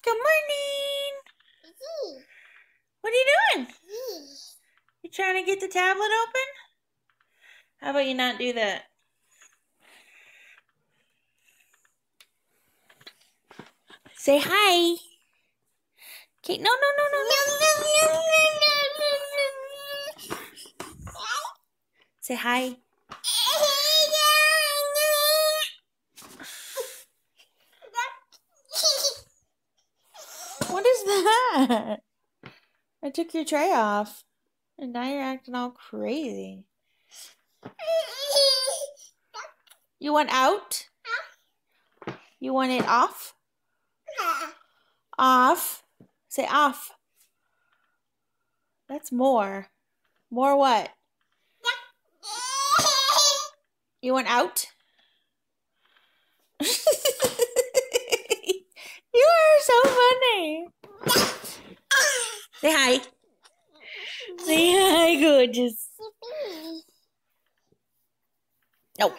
Good morning. What are you doing? You trying to get the tablet open? How about you not do that? Say hi. Okay, no. Say hi. What is that? I took your tray off. And now you're acting all crazy. You want out? You want it off? Off. Say off. That's more. More what? You want out? You are so funny. Say hi. Say hi, gorgeous. No.